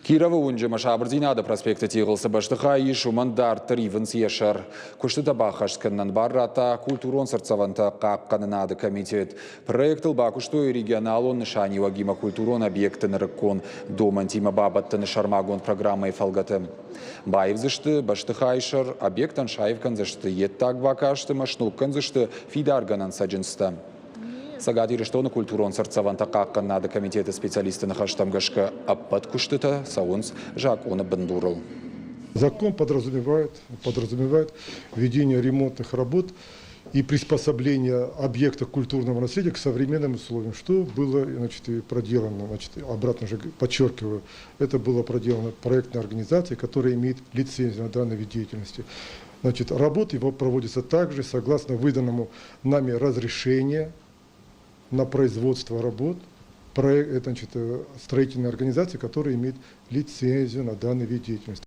Кирова унжы машабырдинады проспекті тегілсі баштыға еш умандар тривынс ешір. Күшті бақашканнан баррата культурон сыртсаванта қаққанынады комитет. Проектыл бақыштой регионалон нышани вагима культурон объектін рыккон домантима бабаттыны шармагон программай фалгаты. Байв зышты баштыға ешір объектан шайвкан зышты еттаг бақашты машнуккан зышты фидарганан саджинсты. Сагадир что культурон сыртсаванта қаққаннады комитеты специалисты нахаштамгашка аппат куштыта саунс жак оны бандурыл. Закон подразумевает ведение ремонтных работ и приспособление объекта культурного наследия к современным условиям, что было проделано, обратно же подчеркиваю, это было проделано проектной организацией, которая имеет лицензию на данный вид деятельности. Работы его проводятся также согласно выданному нами разрешению на производство работ, строительной организации, которая имеет лицензию на данный вид деятельности.